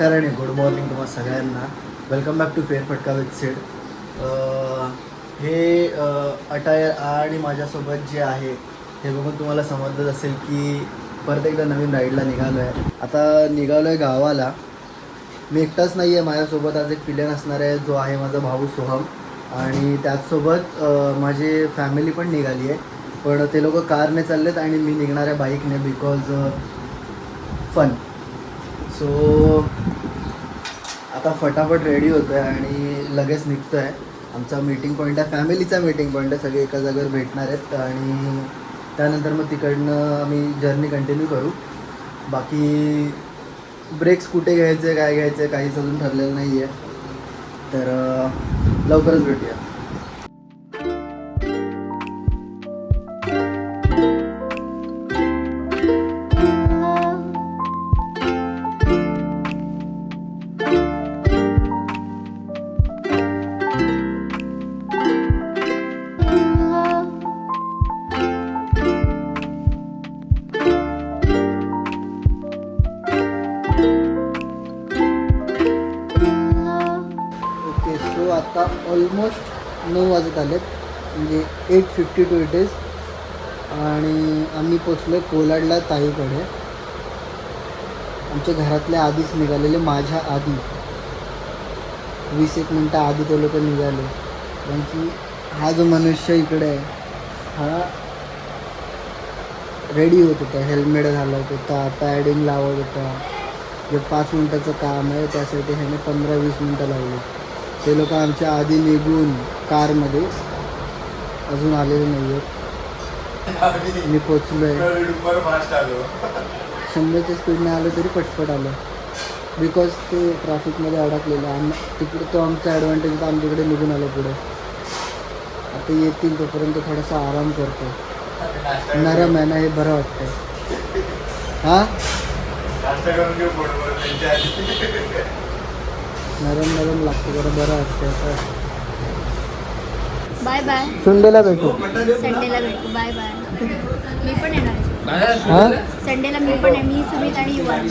नमस्कार आणि good morning तुम्हाला सगळ्यांना. वेलकम बॅक टू फेरफटका विथ सीड. हे अटायर आणि माझ्यासोबत जे आहे हे बघून तुम्हाला समजलं असेल की परत एकदा नवीन राईडला निघालो आहे. आता निघालो आहे गावाला. मी एकटाच नाही आहे, माझ्यासोबत आज एक पिल्लन असणार आहे जो आहे माझा भाऊ सोहम, आणि त्याचसोबत माझी फॅमिली पण निघाली आहे. पण ते लोक कारने चाललेत आणि मी निघणार आहे बाईकने बिकॉज फन. सो आता फटाफट रेडी होतो आहे आणि लगेच निघतो आहे. आमचा मीटिंग पॉईंट आहे, फॅमिलीचा मीटिंग पॉईंट आहे. सगळे एका जागेवर भेटणार आहेत आणि त्यानंतर मग तिकडनं आम्ही जर्नी कंटिन्यू करू. बाकी ब्रेक्स कुठे घ्यायचे, काय घ्यायचं, काहीच अजून ठरलेलं नाही आहे. तर लवकरच भेटूया. आता ऑलमोस्ट 9 वाजत आलेत, म्हणजे 8:52 इट इज. आणि आम्ही पोचलो कोलाडला ताईकडे. आमच्या घरातले आधीच निघालेले, माझ्या आधी 20-1 मिनटं आधी ते लोक निघाले. कारण की हा जो मनुष्य इकडे आहे हा रेडी होत होता, हेल्मेट घालत होता, पॅडिंग लावत होता. जे 5 मिनटाचं काम आहे त्यासाठी ह्याने 15-20 मिनटं लावली. ते लोक आमच्या आधी निघून कारमध्ये अजून आलेले नाही आहेत. मी पोचलो आहे, 100च्या स्पीडने आलो तरी पटपट आलं बिकॉज ते ट्रॅफिकमध्ये अडकलेलं. आणि तिकडे तो आमचा ॲडव्हान्टेज तर आमच्याकडे निघून आलो पुढे. आता येतील तोपर्यंत थोडासा आराम करतो. नरम आहे ना, हे बरं वाटतंय. हां, नरम नरम लागतं, जरा बरं वाटतं. आता बाय बाय, संडेला भेटू. संडेला भेटू. Bye bye. मी पण येणार आहे हां, संडेला. मी पण आहे. मी, सुमित आणि युवन.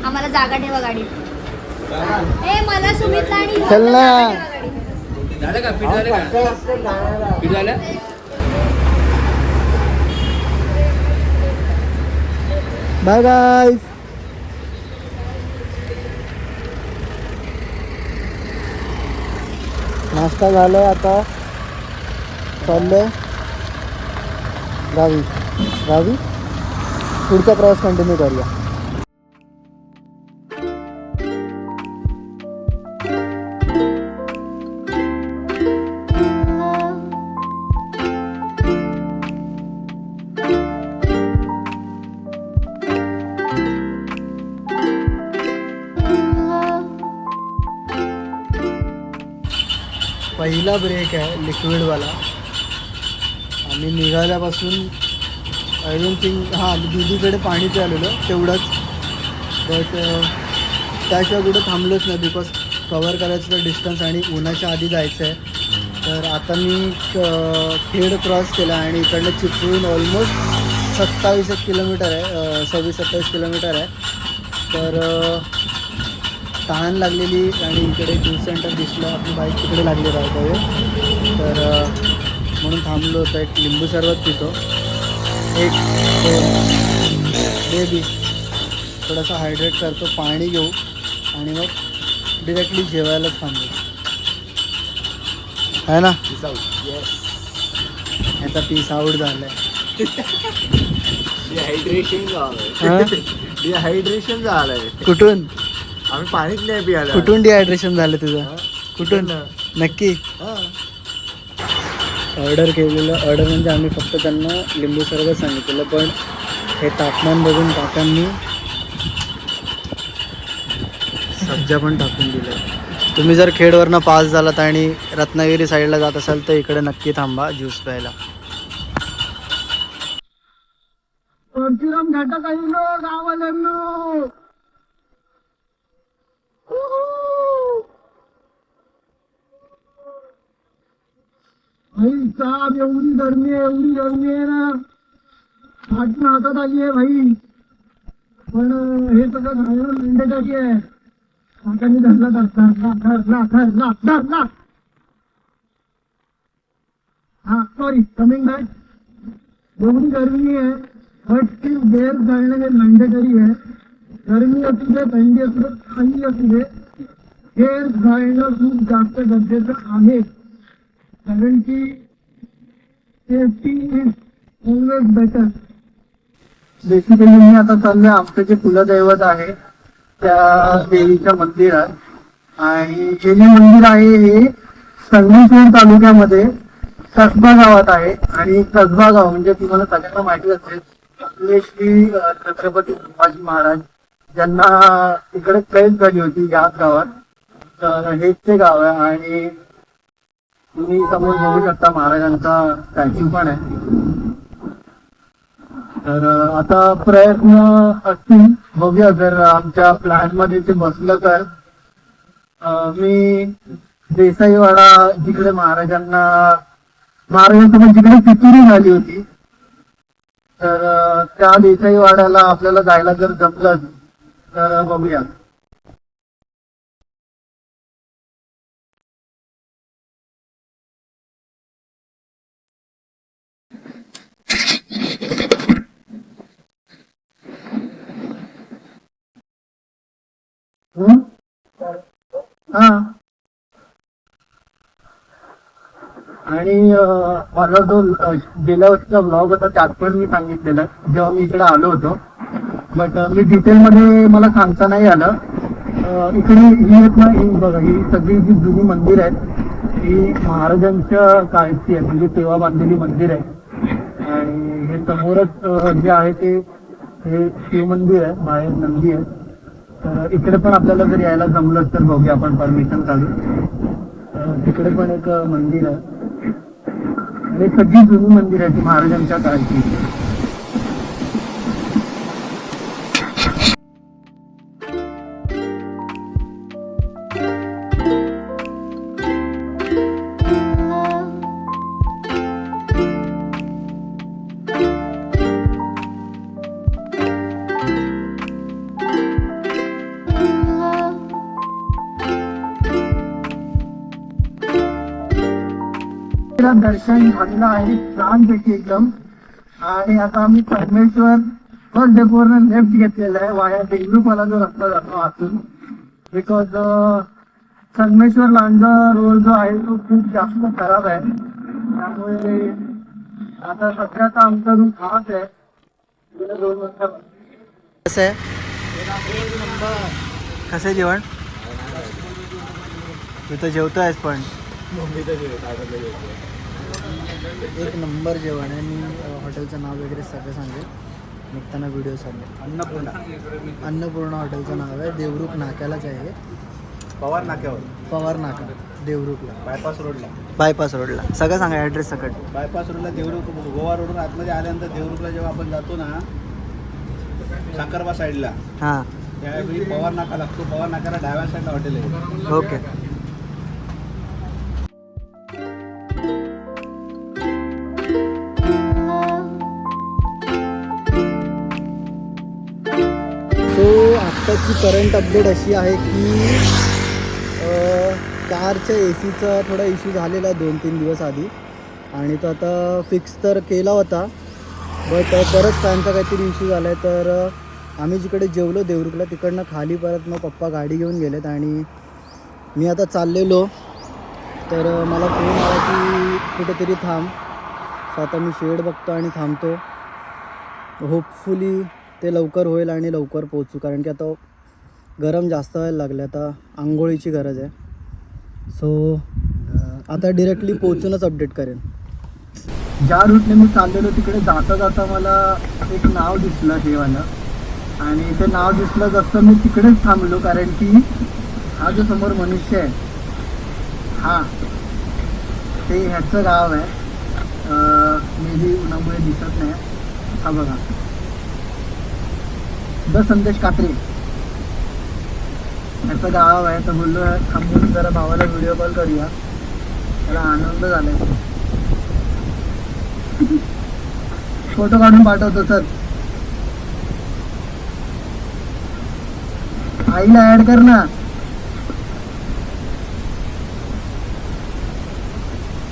आम्हाला जागा ठेवा गाडीत. ए मला सुमितला आणि चल युवनला ना. जागा ठेवा गाडीत. झालं का? पीठ झालं का? पीठ झालं? Bye guys. नाश्ता झालाय, आता चाललंय गावी. गावी पुढचा प्रवास कंटिन्यू करूया. पहिला ब्रेक आहे लिक्विडवाला. आम्ही निघाल्यापासून आय डोंट थिंक, हां दीदीकडे पाणी प्यालेलं तेवढंच. बट त्याशिवाय कुठं थांबलोच नाही बिकॉज कवर करायचं तर डिस्टन्स आणि उन्हाच्या आधी जायचं आहे. तर आता मी खेड क्रॉस केला आणि इकडनं चिपळूण ऑलमोस्ट 27 किलोमीटर आहे, 26-27 किलोमीटर आहे. तर तहान लागलेली आणि इकडे ज्यूस सेंटर दिसलं, आपली बाईक तिकडे लागली राहतो. तर म्हणून थांबलो होतं. एक लिंबू सरबत पितो, एक बेबी थोडासा हायड्रेट करतो, पाणी घेऊ आणि मग डिरेक्टली जेवायलाच थांबू, आहे ना. येस, ह्याचा पीस आऊट झाला आहे. डिहायड्रेशन झालंय. कुठून? आम्ही पाणीच नाही पियाला. कुठून डिहायड्रेशन झालं तुझं? कुठून नक्की? ऑर्डर केलेलं, ऑर्डर म्हणजे आम्ही फक्त त्यांना लिंबू सरबत सांगितलेलं, पण हे तापमान बघून काकांनी सब्जा पण टाकून दिलं. तुम्ही जर खेडवरनं पास झालात आणि रत्नागिरी साईडला जात असाल तर इकडे नक्की थांबा ज्यूस प्यायला. भाई साहब एवढी गरमी आहे ना, फाटणं हातात आली आहे भाई. पण हे सगळं घालणं मेंढ्यासाठी आहे. काकांनी धरला. हा सॉरी कमिंग बॅक. एवढी गर्मी आहे बट ती बेर जाणं हे मॅन्डेटरी आहे. गर्मी असू दे, थंडी असू दे, काही असू दे, हेअर जाळणं खूप जास्त गरजेचं आहे. कारण की safety is always better. Basically मी आता चाललोय आमचं जे कुलदैवत आहे त्या देवीच्या मंदिरात. आणि हे जे मंदिर आहे हे संगमेश्वर तालुक्यामध्ये कसबा गावात आहे. आणि कसबा गाव म्हणजे तुम्हाला सगळ्यांना माहिती असेल आपले श्री छत्रपती शिवाजी महाराज ज्यांना इकडे कैद झाली होती याच गावात. तर हेच ते गाव आहे. आणि तुम्ही समोर बघू शकता महाराजांचा स्टॅच्यू पण आहे. तर आता प्रयत्न असतील, बघूया जर आमच्या प्लॅन मध्ये ते बसलं तर मी देसाईवाडा जिकडे महाराजांसोबत जिकडे पितुरी झाली होती तर त्या देसाईवाड्याला आपल्याला जायला जर जमलं तर बघूया. हा आणि माझा जो गेल्या वर्षीचा ब्लॉग होता त्यात पण मी सांगितलेलं जेव्हा मी इकडे आलो होतो. बट मी डिटेलमध्ये मला सांगता नाही आलं. इकडे ही आहेत ना, ही बघा ही सगळी जी जुनी मंदिर आहेत ही महाराजांच्या काळची आहेत, म्हणजे तेव्हा बांधलेली मंदिर आहे. आणि हे समोरच जे आहे ते हे शिव मंदिर आहे, बाहेर नंदी आहे. तर इकडे पण आपल्याला जर यायला जमलं तर बघूया आपण परमिशन काढू. तिकडे पण एक मंदिर आहे आणि सगळी जुनी मंदिर आहे ती महाराजांच्या काळची. दर्शन झालेलं आहे छानपैकी एकदम. आणि आता आम्ही संगमेश्वर फर्स्ट डेपोवरनं लेफ्ट घेतलेला आहे वाया देवरूखला जो रस्ता जातो आतून. बिकॉज संगमेश्वर लांजा रोड जो आहे तो खूप जास्त खराब आहे. त्यामुळे आता सध्याचा आमचा रूट हाच आहे. 2 वाजता कसं आहे कसं आहे जेवण? तू तर जेवतोयस पण एक नंबर जेवण आहे. मी हॉटेलचं नाव वगैरे सगळं सांगेल निघताना व्हिडिओ सांगेल. अन्नपूर्णा हॉटेलचं नाव आहे. देवरुख नाक्यालाच आहे. पवार नाक्यावर, पवार नाका देवरुखला, बायपास रोडला सगळं सांगा ॲड्रेस सकट. बायपास रोडला देवरुख, गोवा रोडून आतमध्ये आल्यानंतर देवरुखला जेव्हा आपण जातो ना साखरबा साईडला, हां त्यावेळी पवार नाका लागतो. पवार नाक्याला डाव्या साईडला हॉटेल आहे. ओके. सो आत्ताची करंट अपडेट अशी आहे की कारच्या AC चा थोडा इश्यू झालेला 2-3 दिवस आधी. आणि तो आता फिक्स तर केला होता बट परत फॅनचा काहीतरी इश्यू झाला आहे. तर आम्ही जिकडे जेवलो देवरुखला तिकडनं खाली परत मग पप्पा गाडी घेऊन गेलेत आणि मी आता चाललेलो. तर मला फोन आला की कुठेतरी थांब. सो आता मी शेड बघतो आणि थांबतो. होपफुली ते लवकर होईल आणि लवकर पोहोचू, कारण की आता गरम जास्त व्हायला लागलं. आता आंघोळीची गरज आहे. सो आता डिरेक्टली पोहोचूनच अपडेट करेन. ज्या रूटने मी चाललेलो तिकडे जाता जाता मला एक नाव दिसलं हेवालं. आणि ते नाव दिसलं जसं मी तिकडेच थांबलो, कारण की हा जो समोर मनुष्य आहे हा ते ह्याचं गाव आहे. मे बी उन्हामुळे दिसत नाही. हा बघा द संदेश कात्रे याचं गाव आहे. तर बोललो थांबून जरा भावाला व्हिडिओ कॉल करूया, त्याला आनंद झालाय. फोटो काढून पाठवतो सर. आईला ऍड कर ना.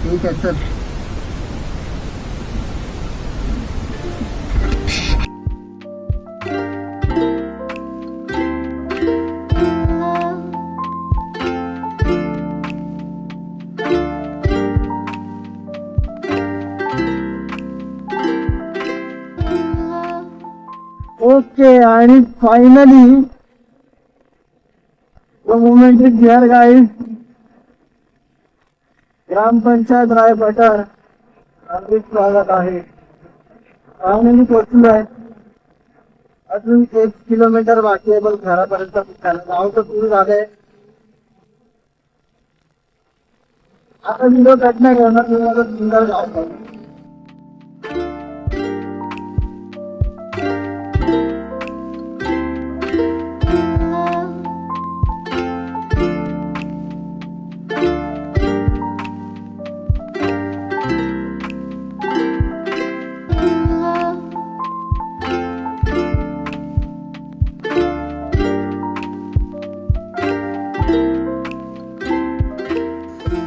ठीक आहे चल. ओके आणि finally moment is here guys. ग्रामपंचायत रायपठार हार्दिक स्वागत आहे. फायनली पोहोचलोय. अजून 1 किलोमीटर बाकी आहे बघ घरापर्यंत. गाव तर सुरू झालंय. आता व्हिडिओ कट नाही करणार तुम्हाला सुंदर गाव पाहिजे.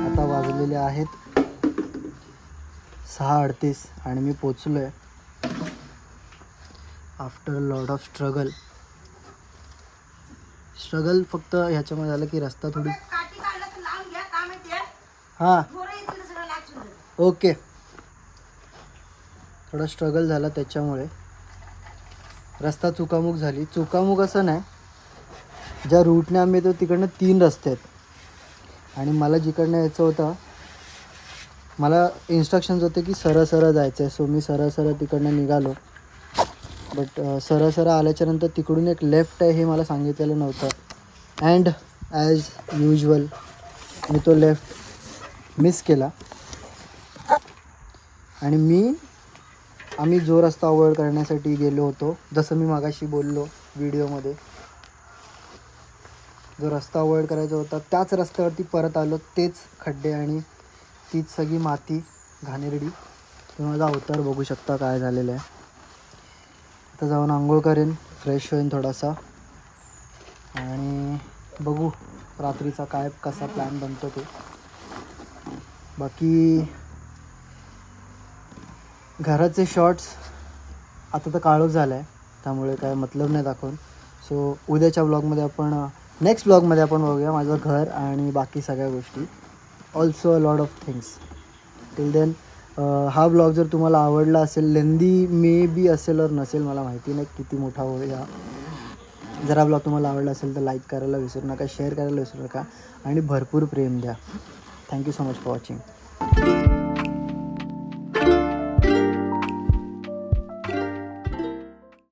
आता वाजलेले आहेत 6:38 आणि मी पोचलो आहे आफ्टर लॉट ऑफ स्ट्रगल फक्त ह्याच्यामध्ये झालं की रस्ता थोडी हां ओके थोडा स्ट्रगल झाला त्याच्यामुळे रस्ता चुकामुक झाली. चुकामुक असं नाही, ज्या रूटने आम्ही येतो तिकडनं 3 रस्ते आहेत आणि मला जिकडनं यायचं होतं मला इन्स्ट्रक्शन्स होते की सरळ सरळ जायचं आहे. सो मी सरळ सरळ तिकडनं निघालो. बट सरळ सरळ आल्याच्यानंतर तिकडून एक लेफ्ट आहे हे मला सांगितलेलं नव्हतं. अँड ॲज युजल मी तो लेफ्ट मिस केला आणि आम्ही जो रस्ता अवॉइड करण्यासाठी गेलो होतो, जसं मी मागाशी बोललो व्हिडिओमध्ये, जो रस्ता अवॉइड करायचा होता त्याच रस्त्यावरती परत आलो. तेच खड्डे आणि तीच सगळी माती घाणेरडी. तुम्ही माझा अवतार बघू शकता काय झालेलं आहे. आता जाऊन आंघोळ करेन, फ्रेश होईन थोडासा आणि बघू रात्रीचा काय कसा प्लॅन बनतो ते. बाकी घराचे शॉर्ट्स आता तर काळोख झाला आहे त्यामुळे काय मतलब नाही दाखवून. सो उद्याच्या ब्लॉगमध्ये नेक्स्ट ब्लॉगमध्ये आपण बघूया माझं घर आणि बाकी सगळ्या गोष्टी. Also a lot of things. Till then हा ब्लॉग जर तुम्हाला आवडला असेल, लेंदी मे बी असेल और नसेल मला माहिती नाही किती मोठा होईल. जर हा ब्लॉग तुम्हाला आवडला असेल तर लाईक करायला विसरू नका, शेअर करायला विसरू नका आणि भरपूर प्रेम द्या. Thank you so much for watching.